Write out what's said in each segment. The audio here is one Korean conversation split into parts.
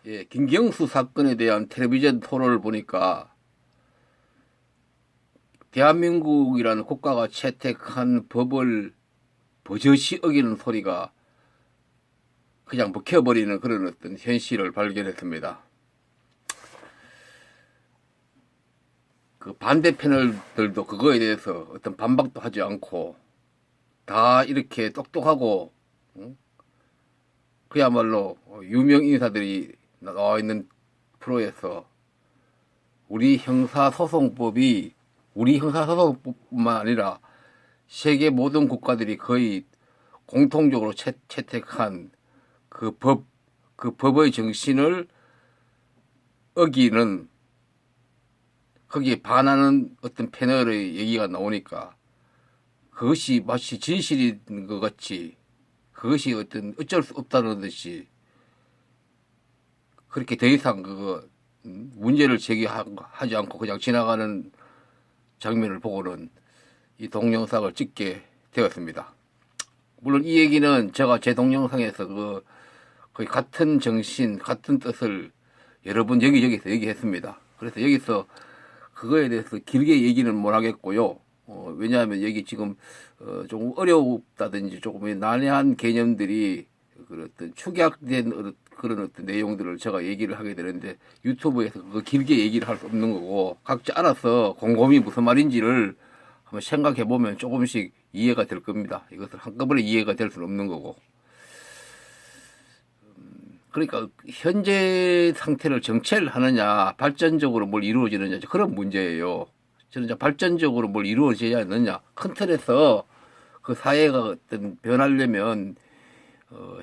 예, 김경수 사건에 대한 텔레비전 토론을 보니까 대한민국이라는 국가가 채택한 법을 버젓이 어기는 소리가 그냥 먹혀버리는 그런 어떤 현실을 발견했습니다. 그 반대 패널들도 그거에 대해서 어떤 반박도 하지 않고 다 이렇게 똑똑하고 그야말로 유명 인사들이 나와 있는 프로에서 우리 형사소송법이 우리 형사소송법뿐만 아니라 세계 모든 국가들이 거의 공통적으로 채택한 그 법의 정신을 어기는 거기에 반하는 어떤 패널의 얘기가 나오니까 그것이 마치 진실인 것 같이 그것이 어쩔 수 없다는 듯이 그렇게 더 이상 문제를 제기하지 않고 그냥 지나가는 장면을 보고는 이 동영상을 찍게 되었습니다. 물론 이 얘기는 제가 제 동영상에서 거의 같은 정신, 같은 뜻을 여러 번 여기저기서 얘기했습니다. 그래서 여기서 그거에 대해서 길게 얘기는 못 하겠고요. 왜냐하면 여기 지금 조금 어렵다든지 조금 난해한 개념들이 어떤 축약된 그런 어떤 내용들을 제가 얘기를 하게 되는데 유튜브에서 그거 길게 얘기를 할 수 없는 거고 각자 알아서 곰곰이 무슨 말인지를 한번 생각해 보면 조금씩 이해가 될 겁니다. 이것을 한꺼번에 이해가 될 수는 없는 거고. 그러니까 현재 상태를 정체를 하느냐 발전적으로 뭘 이루어지느냐 그런 문제예요. 저는 이제 발전적으로 뭘 이루어져야 하느냐 큰 틀에서 그 사회가 어떤 변하려면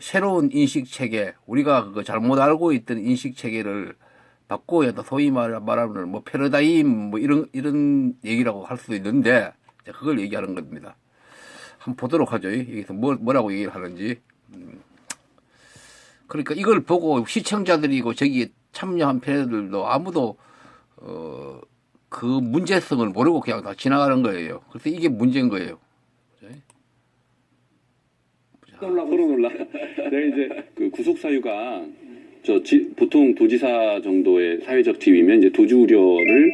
새로운 인식 체계 우리가 그거 잘못 알고 있던 인식 체계를 바꿔야 한다. 소위 말하는 뭐 패러다임 뭐 이런 얘기라고 할 수도 있는데 그걸 얘기하는 겁니다. 한번 보도록 하죠. 여기서 뭐라고 얘기를 하는지. 그러니까 이걸 보고 시청자들이고 저기 참여한 패널들도 아무도 그 문제성을 모르고 그냥 다 지나가는 거예요. 그래서 이게 문제인 거예요. 서로 놀라. 내가 이제 그 구속 사유가 보통 도지사 정도의 사회적 지위면 이제 도주 우려를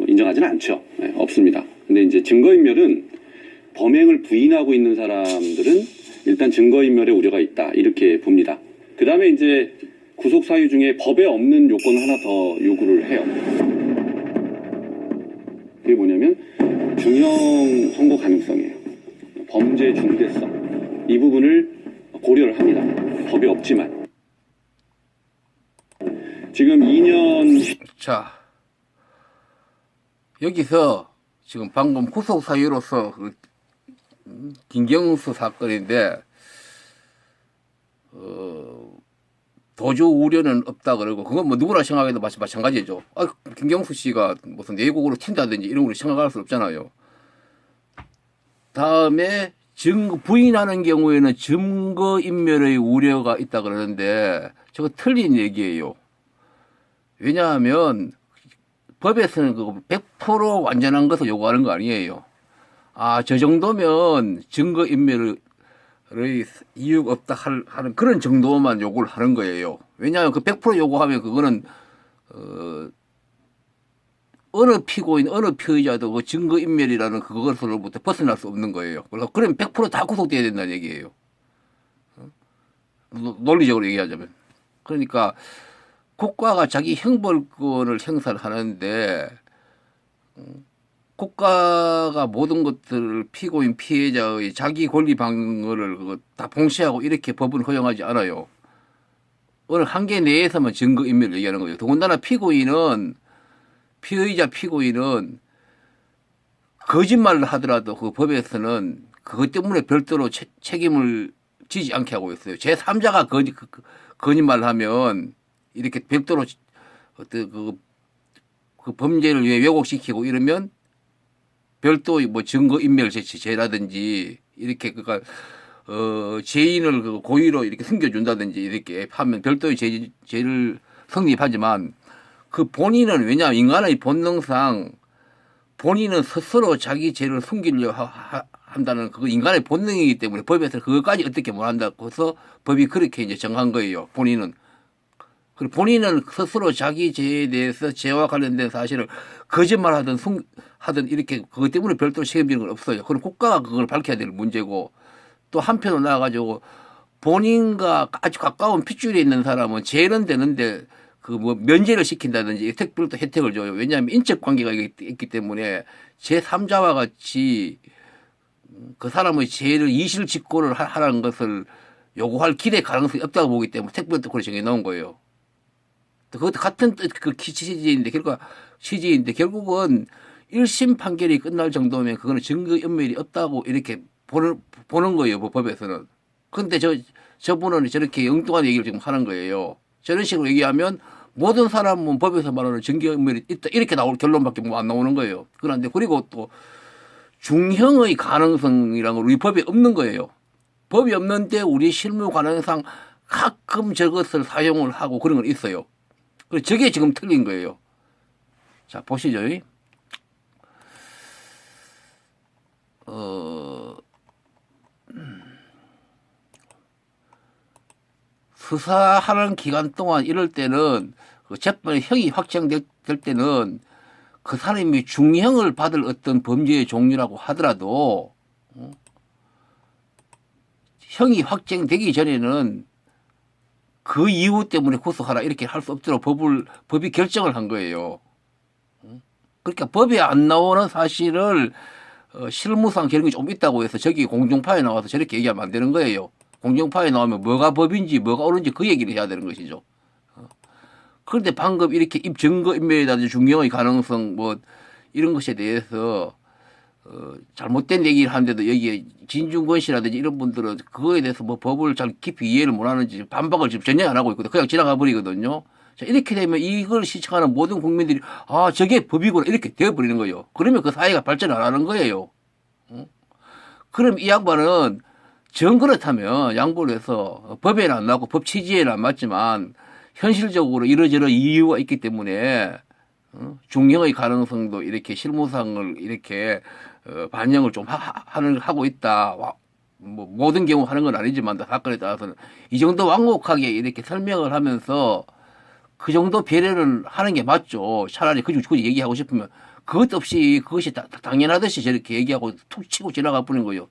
인정하지는 않죠. 네, 없습니다. 근데 이제 증거인멸은 범행을 부인하고 있는 사람들은 일단 증거인멸의 우려가 있다 이렇게 봅니다. 그 다음에 이제 구속 사유 중에 법에 없는 요건을 하나 더 요구를 해요. 그게 뭐냐면 중형 선고 가능성이에요. 범죄 중대성. 이 부분을 고려를 합니다. 법이 없지만. 지금 2년. 자, 여기서 지금 방금 구속 사유로서 김경수 사건인데, 도주 우려는 없다 그러고, 그건 뭐 누구나 생각해도 마찬가지죠. 김경수 씨가 무슨 내국으로 튄다든지 이런 걸 생각할 수 없잖아요. 다음에 부인하는 경우에는 증거인멸의 우려가 있다 그러는데 저거 틀린 얘기예요. 왜냐하면 법에서는 100% 완전한 것을 요구하는 거 아니에요. 저 정도면 증거인멸의 이유가 없다 하는 그런 정도만 요구를 하는 거예요. 왜냐하면 그 100% 요구하면 그거는 어느 피고인, 어느 피의자도 그 증거인멸이라는 그것으로부터 벗어날 수 없는 거예요. 그러면 100%다 구속돼야 된다는 얘기예요. 논리적으로 얘기하자면. 그러니까 국가가 자기 형벌권을 행사를 하는데 국가가 모든 것들을 피고인, 피해자의 자기 권리 방어를 다 봉쇄하고 이렇게 법은 허용하지 않아요. 어느 한계 내에서만 증거인멸을 얘기하는 거예요. 더군다나 피고인은 거짓말을 하더라도 그 법에서는 그것 때문에 별도로 책임을 지지 않게 하고 있어요. 제3자가 거짓말을 하면 이렇게 별도로 그 범죄를 왜곡시키고 이러면 별도의 뭐 증거인멸죄라든지 이렇게 죄인을 고의로 이렇게 숨겨준다든지 이렇게 하면 별도의 죄를 성립하지만 그 본인은 왜냐하면 인간의 본능상 본인은 스스로 자기 죄를 숨기려 한다는 그거 인간의 본능이기 때문에 법에서 그것까지 어떻게 못 한다고 해서 법이 그렇게 이제 정한 거예요. 본인은 그리고 본인은 스스로 자기 죄에 대해서 죄와 관련된 사실을 거짓말하든 하든 이렇게 그것 때문에 별도로 책임지는 건 없어요. 그럼 국가가 그걸 밝혀야 될 문제고 또 한편으로 나가가지고 본인과 아주 가까운 핏줄이 있는 사람은 죄는 되는데 그 뭐 면제를 시킨다든지 혜택별도 혜택을 줘요. 왜냐하면 인적 관계가 있기 때문에 제3자와 같이 그 사람의 죄를 이실직고를 하라는 것을 요구할 기대 가능성이 없다고 보기 때문에 택별도 그렇게 정해 놓은 거예요. 그것도 같은 그 취지인데 결국은 1심 판결이 끝날 정도면 그거는 증거 인멸이 없다고 이렇게 보는 거예요. 법에서는. 근데 저분은 저렇게 엉뚱한 얘기를 지금 하는 거예요. 저런 식으로 얘기하면 모든 사람은 법에서 말하는 증거 인멸이 있다. 이렇게 나올 결론밖에 안 나오는 거예요. 그런데 그리고 또 중형의 가능성이라는 건 우리 법에 없는 거예요. 법이 없는데 우리 실무 관행상 가끔 저것을 사용을 하고 그런 건 있어요. 그래서 저게 지금 틀린 거예요. 자, 보시죠. 수사하는 기간 동안 이럴 때는 그 재판의 형이 확정될 때는 그 사람이 중형을 받을 어떤 범죄의 종류라고 하더라도 형이 확정되기 전에는 그 이유 때문에 구속하라 이렇게 할 수 없도록 법이 결정을 한 거예요. 그러니까 법에 안 나오는 사실을 실무상 그런 게 좀 있다고 해서 저기 공중파에 나와서 저렇게 얘기하면 안 되는 거예요. 공중파에 나오면 뭐가 법인지 뭐가 옳은지 그 얘기를 해야 되는 것이죠. 그런데 방금 이렇게 증거인멸이라든지 중형의 가능성 뭐 이런 것에 대해서 잘못된 얘기를 하는데도 여기에 진중권 씨라든지 이런 분들은 그거에 대해서 뭐 법을 잘 깊이 이해를 못 하는지 반박을 지금 전혀 안 하고 있거든요. 그냥 지나가 버리거든요. 자, 이렇게 되면 이걸 시청하는 모든 국민들이 아, 저게 법이구나 이렇게 되어버리는 거예요. 그러면 그 사회가 발전 안 하는 거예요. 그럼 이 양반은 정 그렇다면 양보를 해서 법에는 안 나오고 법 취지에는 안 맞지만 현실적으로 이러저러 이유가 있기 때문에 중형의 가능성도 이렇게 실무상을 이렇게 반영을 좀 하고 있다. 뭐 모든 경우 하는 건 아니지만 사건에 따라서는 이 정도 완곡하게 이렇게 설명을 하면서 그 정도 배려를 하는 게 맞죠. 차라리 굳이 얘기하고 싶으면 그것 없이 그것이 당연하듯이 저렇게 얘기하고 툭 치고 지나가 버리는 거예요.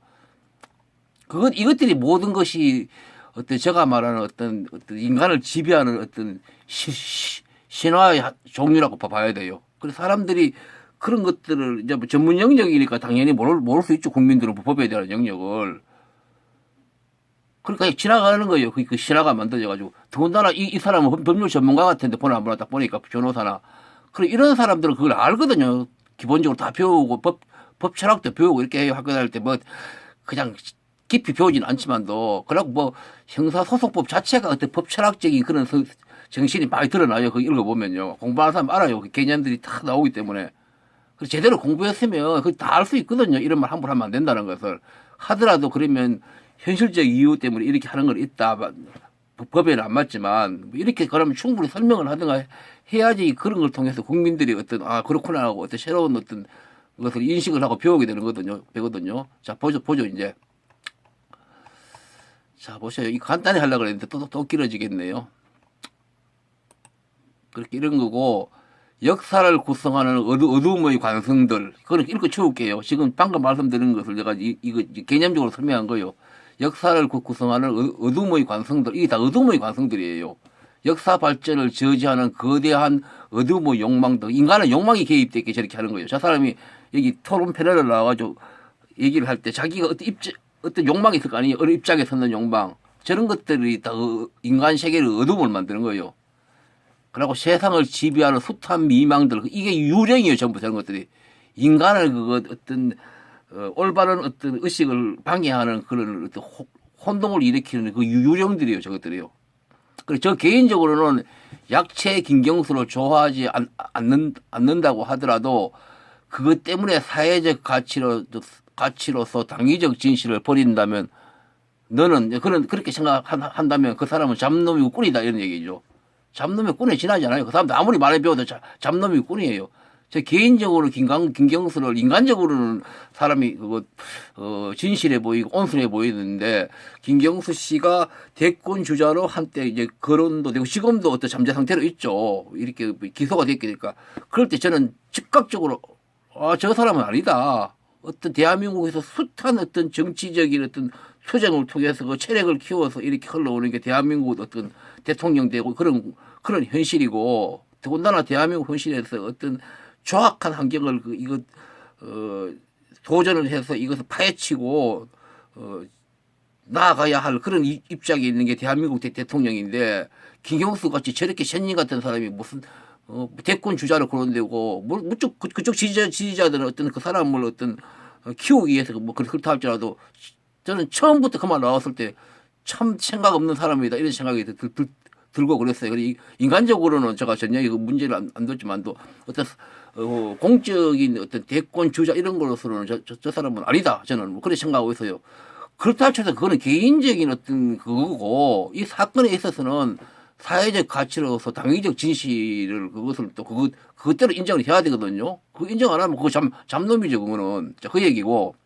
이것들이 모든 것이 어떤 제가 말하는 어떤 인간을 지배하는 어떤 신화의 종류라고 봐야 돼요. 그래서 사람들이 그런 것들을 이제 뭐 전문 영역이니까 당연히 모를 수 있죠. 국민들은 법에 대한 영역을. 그러니까 지나가는 거예요. 그 신화가 만들어져가지고. 더군다나 이 사람은 법률 전문가 같은데 보나 보나 딱 보니까 변호사나. 그래 이런 사람들은 그걸 알거든요. 기본적으로 다 배우고 법 철학도 배우고 이렇게 해요. 학교 다닐 때 뭐 그냥 깊이 배우진 않지만도 그러고 뭐 형사소송법 자체가 어떤 법 철학적인 그런 정신이 많이 드러나요. 그거 읽어보면요. 공부하는 사람 알아요. 그 개념들이 다 나오기 때문에. 그래서 제대로 공부했으면 그거 다 알 수 있거든요. 이런 말 함부로 하면 안 된다는 것을. 하더라도 그러면 현실적 이유 때문에 이렇게 하는 건 있다. 법에는 안 맞지만 이렇게 그러면 충분히 설명을 하든가 해야지 그런 걸 통해서 국민들이 어떤 아 그렇구나 하고 어떤 새로운 어떤 것을 인식을 하고 배우게 되거든요. 자 보죠 이제. 자 보세요. 이 간단히 하려고 그랬는데 또 길어지겠네요. 그렇게 이런 거고 역사를 구성하는 어두움의 관성들 그거는 읽고 치울게요. 지금 방금 말씀드린 것을 내가 이거 개념적으로 설명한 거예요. 역사를 구성하는 어둠의 관성들 이게 다 어둠의 관성들이에요. 역사 발전을 저지하는 거대한 어둠의 욕망들 인간은 욕망이 개입되어 있게 저렇게 하는 거예요. 저 사람이 여기 토론 패널을 나와가지고 얘기를 할 때 자기가 어떤 욕망이 있을 거 아니에요. 어느 입장에 서는 욕망 저런 것들이 다 인간 세계를 어둠을 만드는 거예요. 그리고 세상을 지배하는 숱한 미망들 이게 유령이에요. 전부 저런 것들이 인간을 어떤 올바른 어떤 의식을 방해하는 그런 어떤 혼동을 일으키는 그 유령들이에요. 저것들이요. 그래서 저 개인적으로는 약체 김경수를 좋아하지 않는다고 하더라도 그것 때문에 사회적 가치로서 당위적 진실을 버린다면 너는 그렇게 생각한다면 그 사람은 잡놈이고 꾼이다 이런 얘기죠. 잡놈이 꾼에 지나지 않아요. 그 사람도 아무리 많이 배워도 잡놈이 꾼이에요. 제 개인적으로 김경수를 인간적으로는 사람이 진실해 보이고 온순해 보이는데 김경수 씨가 대권 주자로 한때 이제 거론도 되고 지금도 어떤 잠재 상태로 있죠. 이렇게 기소가 됐게 되니까 그럴 때 저는 즉각적으로 저 사람은 아니다. 어떤 대한민국에서 숱한 어떤 정치적인 어떤 투쟁을 통해서 그 체력을 키워서 이렇게 흘러오는 게 대한민국 어떤 대통령 되고 그런 현실이고 더군다나 대한민국 현실에서 어떤 조악한 환경을 도전을 해서 이것을 파헤치고 나아가야 할 그런 입장에 있는 게 대한민국 대통령인데 김경수 같이 저렇게 sen님 같은 사람이 무슨 대권 주자를 거론되고 무척 그쪽 지지자들은 어떤 그 사람을 어떤 키우기 위해서 뭐 그렇다 할지라도 저는 처음부터 그 말 나왔을 때 참 생각 없는 사람이다 이런 생각이 들고 그랬어요. 그리고 인간적으로는 제가 전혀 그 문제를 안 뒀지만도 어떤 공적인 어떤 대권 주자 이런 거로서는 저 사람은 아니다. 저는 뭐 그렇게 생각하고 있어요. 그렇다 쳐서 그거는 개인적인 어떤 그거고 이 사건에 있어서는 사회적 가치로서 당위적 진실을 그것을 또 그것대로 인정을 해야 되거든요. 그 인정 안 하면 그거 잡놈이죠. 그거는 그 얘기고.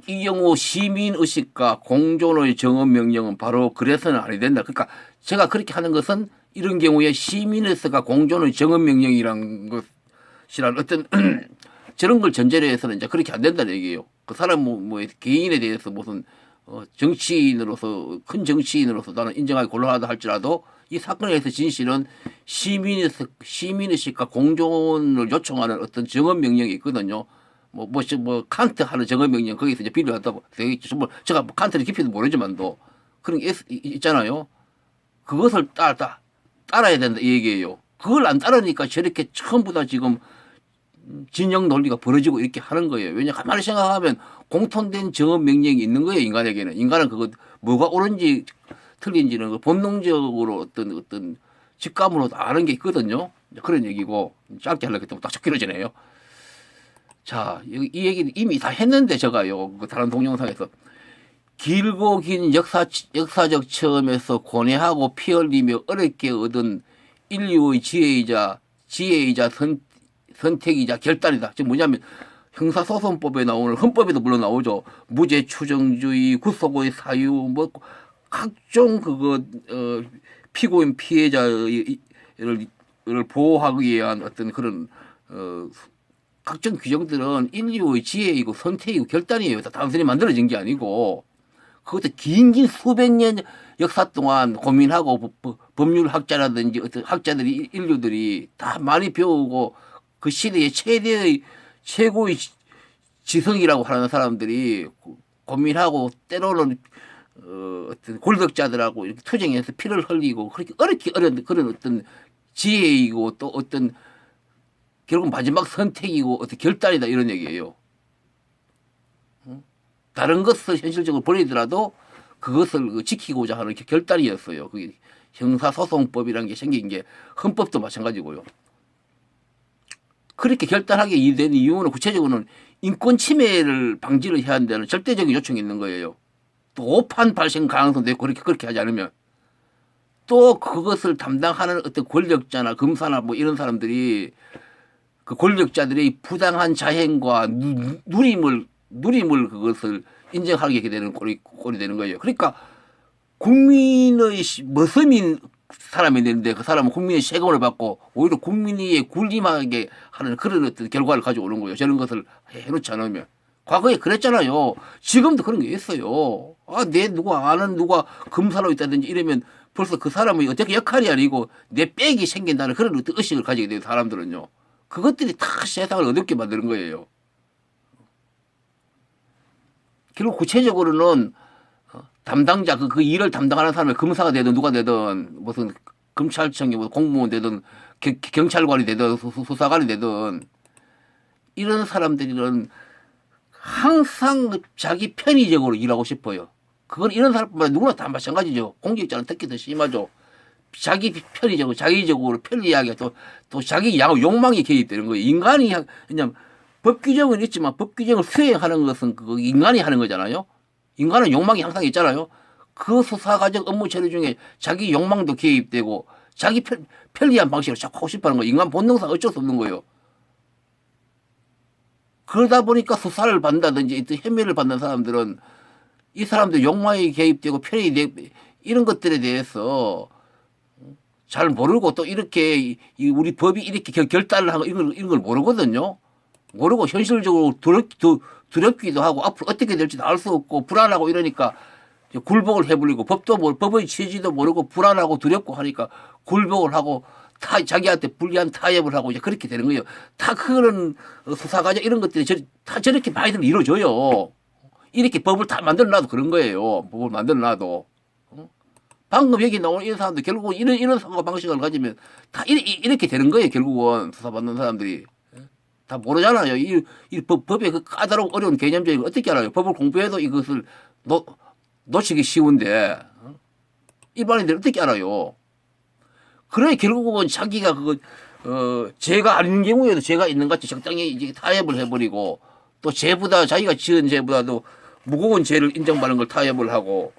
이 경우 시민의식과 공존의 정언 명령은 바로 그래서는 아니 된다. 그러니까 제가 그렇게 하는 것은 이런 경우에 시민의식과 공존의 정언 명령이란 것이란 어떤 저런 걸 전제로 해서는 이제 그렇게 안 된다는 얘기예요. 그 사람 뭐 개인에 대해서 무슨 정치인으로서 큰 정치인으로서 나는 인정하기 곤란하다 할지라도 이 사건에 대해서 진실은 시민의식과 공존을 요청하는 어떤 정언 명령이 있거든요. 칸트 하는 정언 명령 거기서 이제 필요하다고 되겠죠. 제가 칸트를 깊이도 모르지만도 그런 게 있잖아요. 그것을 따라야 된다 이 얘기예요. 그걸 안 따르니까 저렇게 전부 다 지금 진영 논리가 벌어지고 이렇게 하는 거예요. 왜냐 가만히 생각하면 공통된 정언 명령이 있는 거예요. 인간에게는. 인간은 그거 뭐가 옳은지 틀린지는 그 본능적으로 어떤 직감으로 아는 게 있거든요. 그런 얘기고 짧게 하려고 했더니 딱 길어지네요. 자, 이 얘기는 이미 다 했는데 제가요. 그 다른 동영상에서 길고 긴 역사적 체험에서 고뇌하고 피 흘리며 어렵게 얻은 인류의 지혜이자 선택이자 결단이다. 지금 뭐냐면 형사소송법에 나오는 헌법에도 물론 나오죠. 무죄 추정주의, 구속의 사유, 뭐 각종 피고인 피해자를 보호하기 위한 어떤 그런 각종 규정들은 인류의 지혜이고 선택이고 결단이에요. 단순히 만들어진 게 아니고 그것도 긴 수백 년 역사 동안 고민하고 법률학자라든지 어떤 학자들이 인류들이 다 많이 배우고 그 시대의 최고의 지성이라고 하는 사람들이 고민하고 때로는 어떤 골덕자들하고 이렇게 투쟁해서 피를 흘리고 그렇게 어렵게 어려운 그런 어떤 지혜이고 또 어떤 결국 마지막 선택이고 어떤 결단이다 이런 얘기예요. 다른 것을 현실적으로 버리더라도 그것을 지키고자 하는 결단이었어요. 그게 형사소송법이라는 게 생긴 게 헌법도 마찬가지고요. 그렇게 결단하게 된 이유는 구체적으로는 인권 침해를 방지를 해야 한다는 절대적인 요청이 있는 거예요. 또 오판 발생 가능성도 있고 그렇게 하지 않으면 또 그것을 담당하는 어떤 권력자나 검사나 뭐 이런 사람들이 그 권력자들의 부당한 자행과 누림을 그것을 인정하게 되는 꼴이 되는 거예요. 그러니까 국민의 머슴인 사람이 되는데 그 사람은 국민의 세금을 받고 오히려 국민이 군림하게 하는 그런 어떤 결과를 가져오는 거예요. 저런 것을 해놓지 않으면. 과거에 그랬잖아요. 지금도 그런 게 있어요. 누가 아는 누가 검사로 있다든지 이러면 벌써 그 사람의 어떻게 역할이 아니고 내 빽이 생긴다는 그런 어떤 의식을 가지게 돼요. 사람들은요. 그것들이 다 세상을 어둡게 만드는 거예요. 결국 구체적으로는 담당자 그 일을 담당하는 사람이 검사가 되든 누가 되든 무슨 검찰청이 뭐 공무원 되든 경찰관이 되든 수사관이 되든 이런 사람들은 항상 자기 편의적으로 일하고 싶어요. 그건 이런 사람뿐만 누구나 다 마찬가지죠. 공직자는 특히 더 심하죠. 자기 편의적으로 자기적으로 편리하게 또 자기 욕망이 개입되는 거예요. 인간이 그냥 법 규정은 있지만 법 규정을 수행하는 것은 그 인간이 하는 거잖아요. 인간은 욕망이 항상 있잖아요. 그 수사 과정 업무 처리 중에 자기 욕망도 개입되고 자기 편리한 방식으로 자꾸 하고 싶어하는 거예요. 인간 본능상 어쩔 수 없는 거예요. 그러다 보니까 수사를 받는다든지 혐의를 받는 사람들은 이 사람들 욕망에 개입되고 편의 이런 것들에 대해서 잘 모르고 또 이렇게 우리 법이 이렇게 결단을 하고 이런 걸 모르거든요. 모르고 현실적으로 두렵기도 하고 앞으로 어떻게 될지도 알 수 없고 불안하고 이러니까 굴복을 해버리고 법의 취지도 모르고 불안하고 두렵고 하니까 굴복을 하고 자기한테 불리한 타협을 하고 이제 그렇게 되는 거예요. 다 그런 수사과정 이런 것들이 다 저렇게 많이들 이루어져요. 이렇게 법을 다 만들어놔도 그런 거예요. 법을 만들어놔도. 방금 여기 나오는 이런 사람들 결국은 이런 사고 방식을 가지면 다 이렇게 되는 거예요. 결국은 수사받는 사람들이. 다 모르잖아요. 법의 그 까다로운 어려운 개념적인 걸 어떻게 알아요. 법을 공부해도 이것을 놓치기 쉬운데 일반인들이 어떻게 알아요. 그래 결국은 자기가 죄가 아닌 경우에도 죄가 있는 것 같이 적당히 이제 타협을 해버리고 또 죄보다 자기가 지은 죄보다도 무거운 죄를 인정받는 걸 타협을 하고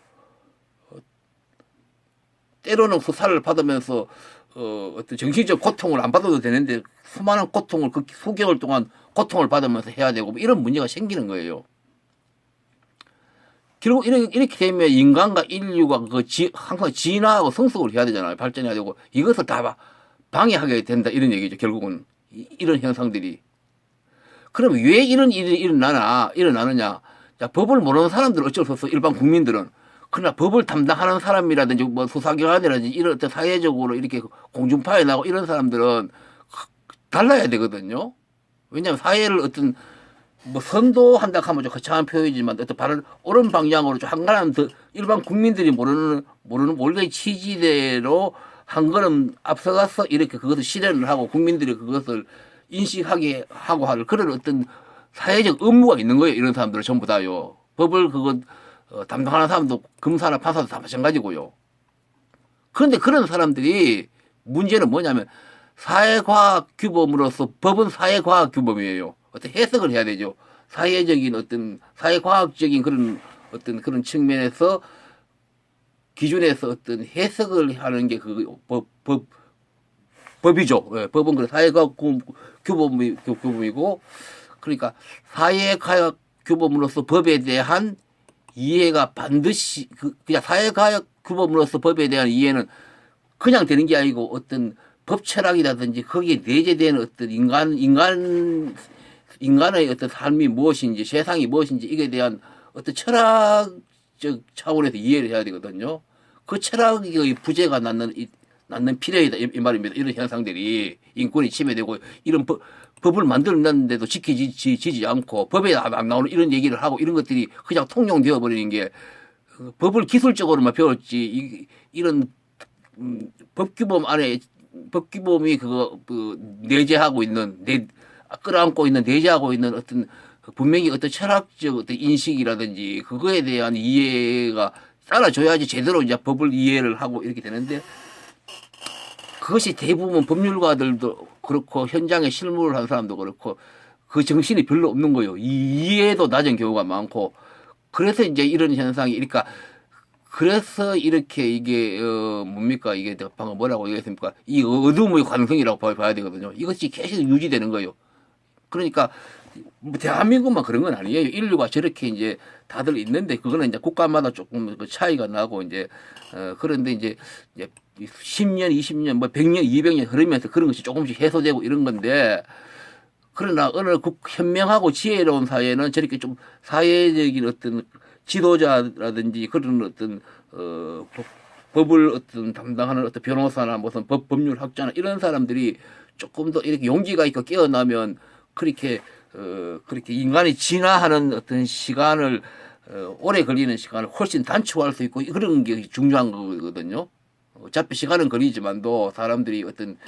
때로는 수사를 받으면서 어떤 정신적 고통을 안 받아도 되는데 수많은 고통을 그 수개월 동안 고통을 받으면서 해야 되고 이런 문제가 생기는 거예요. 결국 이렇게 되면 인간과 인류가 항상 진화하고 성숙을 해야 되잖아요. 발전해야 되고 이것을 다 방해하게 된다 이런 얘기죠. 결국은 이런 현상들이. 그럼 왜 이런 일이 일어나느냐? 자, 법을 모르는 사람들은 어쩔 수 없어. 일반 국민들은. 그러나 법을 담당하는 사람이라든지 뭐 수사기관이라든지 이런 어떤 사회적으로 이렇게 공중파에 나고 이런 사람들은 달라야 되거든요. 왜냐하면 사회를 어떤 뭐 선도한다 하면 좀 거창한 표현이지만 어떤 바른 옳은 방향으로 좀 한 걸음 더 일반 국민들이 모르는 원래 취지대로 한 걸음 앞서가서 이렇게 그것을 실현을 하고 국민들이 그것을 인식하게 하고 할 그런 어떤 사회적 의무가 있는 거예요. 이런 사람들은 전부 다요. 법을 담당하는 사람도 검사나 판사도 다 마찬가지고요. 그런데 그런 사람들이 문제는 뭐냐면 사회과학 규범으로서 법은 사회과학 규범이에요. 어떤 해석을 해야 되죠. 사회적인 어떤 사회과학적인 그런 측면에서 기준에서 어떤 해석을 하는 게 법이죠. 예, 법은 그런 사회과학 규범이고 그러니까 사회과학 규범으로서 법에 대한 이해가 반드시 그냥 사회과학 규범으로서 법에 대한 이해는 그냥 되는 게 아니고 어떤 법 철학이라든지 거기에 내재되는 어떤 인간의 어떤 삶이 무엇인지 세상이 무엇인지 이게 대한 어떤 철학적 차원에서 이해를 해야 되거든요. 그 철학의 부재가 낳는 필요이다 이 말입니다. 이런 현상들이 인권이 침해되고 이런 법을 만들었는데도 지키지 않고 법에 안 나오는 이런 얘기를 하고 이런 것들이 그냥 통용되어 버리는 게 법을 기술적으로만 배웠지 이런 법규범 안에 법규범이 내재하고 있는 끌어안고 있는 내재하고 있는 어떤 분명히 어떤 철학적 어떤 인식이라든지 그거에 대한 이해가 따라줘야지 제대로 이제 법을 이해를 하고 이렇게 되는데 그것이 대부분 법률가들도 그렇고 현장에 실무를 한 사람도 그렇고 그 정신이 별로 없는 거예요. 이해도 낮은 경우가 많고 그래서 이제 이런 현상이 그러니까 그래서 이렇게 이게 뭡니까 이게 방금 뭐라고 얘기했습니까? 이 어둠의 관성이라고 봐야 되거든요. 이것이 계속 유지되는 거예요. 그러니까 뭐 대한민국만 그런 건 아니에요. 인류가 저렇게 이제 다들 있는데 그거는 이제 국가마다 조금 그 차이가 나고 이제 그런데 이제 10년, 20년, 뭐 100년, 200년 흐르면서 그런 것이 조금씩 해소되고 이런 건데 그러나 어느 현명하고 지혜로운 사회는 저렇게 좀 사회적인 어떤 지도자라든지 그런 어떤 법을 어떤 담당하는 어떤 변호사나 무슨 법률학자나 이런 사람들이 조금 더 이렇게 용기가 있고 깨어나면 그렇게 인간이 진화하는 어떤 시간을 오래 걸리는 시간을 훨씬 단축할 수 있고 그런 게 중요한 거거든요. 어차피 시간은 걸리지만도 사람들이 어떤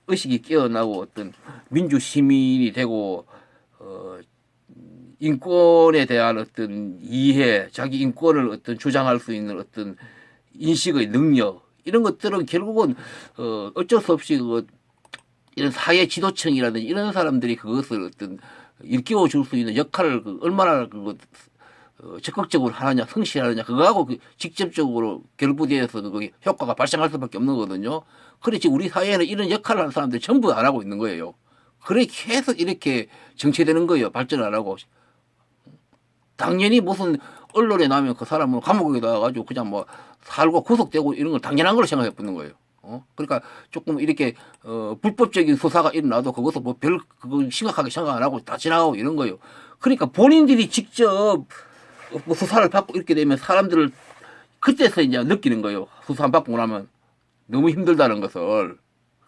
의식이 깨어나고 어떤 민주 시민이 되고 인권에 대한 어떤 이해, 자기 인권을 어떤 주장할 수 있는 어떤 인식의 능력 이런 것들은 결국은 어쩔 수 없이 이런 사회 지도층이라든지 이런 사람들이 그것을 어떤 일깨워 줄 수 있는 역할을 얼마나 적극적으로 하느냐, 성실하느냐, 그거하고 직접적으로 결부되어서 그 효과가 발생할 수밖에 없는 거거든요. 그렇지, 우리 사회에는 이런 역할을 하는 사람들이 전부 안 하고 있는 거예요. 그래, 계속 이렇게 정체되는 거예요. 발전 안 하고. 당연히 무슨 언론에 나면 그 사람은 감옥에 나가가지고 그냥 뭐 살고 구속되고 이런 걸 당연한 걸로 생각해 보는 거예요. 그러니까 조금 이렇게 불법적인 수사가 일어나도 그것도 뭐 별 그거 심각하게 생각 안 하고 다 지나가고 이런 거예요. 그러니까 본인들이 직접 뭐 수사를 받고 이렇게 되면 사람들을 그때서 이제 느끼는 거예요. 수사 받고 나면 너무 힘들다는 것을.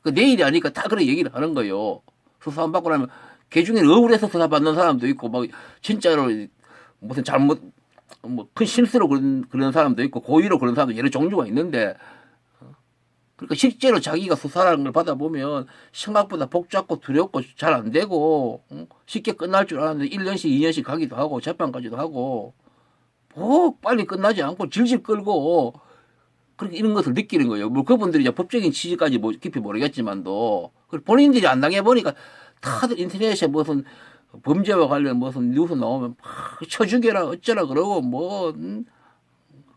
그 내일이 아니까 다 그런 얘기를 하는 거예요. 수사 받고 나면 그 중에는 억울해서 수사 받는 사람도 있고 막 진짜로 무슨 잘못 뭐 큰 실수로 그런 사람도 있고 고의로 그런 사람도 여러 종류가 있는데, 그러니까 실제로 자기가 수사라는 걸 받아보면 생각보다 복잡고 두렵고 잘 안 되고 쉽게 끝날 줄 알았는데 1년씩 2년씩 가기도 하고 재판까지도 하고 뭐 빨리 끝나지 않고 질질 끌고 그렇게 이런 것을 느끼는 거예요. 뭐 그분들이 이제 법적인 취지까지 뭐 깊이 모르겠지만도 본인들이 안 당해보니까 다들 인터넷에 무슨 범죄와 관련 무슨 뉴스 나오면 막 쳐죽여라 어쩌라 그러고 뭐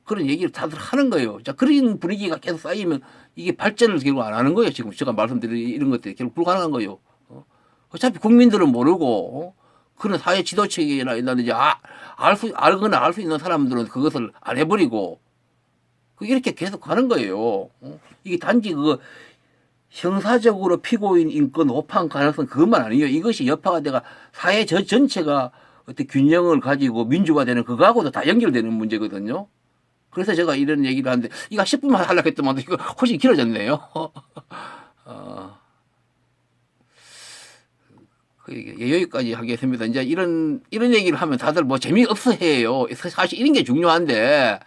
그런 얘기를 다들 하는 거예요. 자, 그런 분위기가 계속 쌓이면 이게 발전을 결국 안 하는 거예요. 지금 제가 말씀드린 이런 것들이 결국 불가능한 거예요. 어차피 국민들은 모르고 그런 사회 지도체계나 이제 알거나 알 수 있는 사람들은 그것을 안 해버리고 이렇게 계속 가는 거예요. 이게 단지 형사적으로 피고인 인권 오판 가능성 그것만 아니에요. 이것이 여파가 돼가 사회 전체가 어떤 균형을 가지고 민주화되는 그거하고도 다 연결되는 문제거든요. 그래서 제가 이런 얘기를 하는데 이거 10분만 하려고 했더만 이거 훨씬 길어졌네요. 여기까지 하겠습니다. 이제 이런 얘기를 하면 다들 뭐 재미없어 해요. 사실 이런 게 중요한데,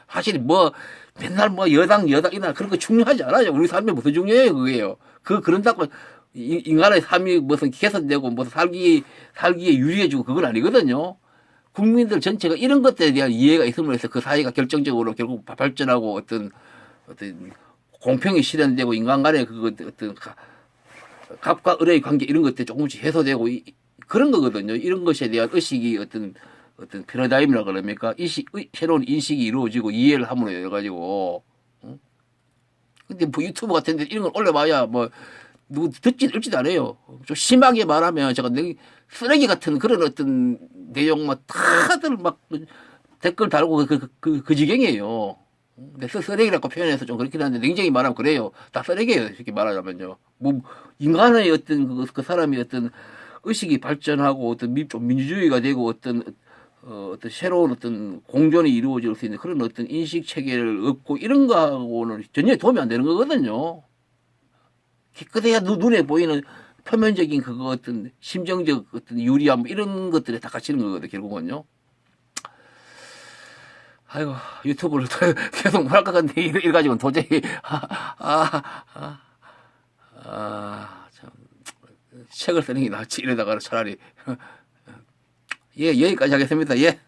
사실 뭐 맨날 뭐 여당 이나 그런 거 중요하지 않아요. 우리 삶에 무슨 중요해요, 그게요. 그런다고 인간의 삶이 무슨 개선되고 무슨 살기에 유리해지고 그건 아니거든요. 국민들 전체가 이런 것들에 대한 이해가 있음으로 해서 그 사회가 결정적으로 결국 발전하고 어떤 공평이 실현되고 인간 간의 어떤 갑과 을의 관계 이런 것들이 조금씩 해소되고 그런 거거든요. 이런 것에 대한 의식이 어떤 패러다임이라 그럽니까? 새로운 인식이 이루어지고 이해를 함으로 해가지고. 근데 뭐 유튜브 같은데 이런 걸 올려봐야 뭐 누구 읽지도 않아요. 좀 심하게 말하면 제가 쓰레기 같은 그런 어떤 내용만 다들 막 댓글 달고 그 지경이에요. 근데 쓰레기라고 표현해서 좀 그렇긴 한데 냉정히 말하면 그래요. 다 쓰레기예요. 이렇게 말하자면요. 뭐 인간의 어떤 그 사람이 어떤 의식이 발전하고 어떤 좀 민주주의가 되고 어떤 새로운 어떤 공존이 이루어질 수 있는 그런 어떤 인식 체계를 얻고 이런 거하고는 전혀 도움이 안 되는 거거든요. 그래야 눈에 보이는 표면적인 어떤 심정적 어떤 유리함 뭐 이런 것들에 다 갇히는 거거든요. 결국은요. 아이고 유튜브를 계속 할 것 같은데 이래 가지고는 도저히 참 책을 쓰는 게 낫지 이러다가 차라리 예 여기까지 하겠습니다. 예.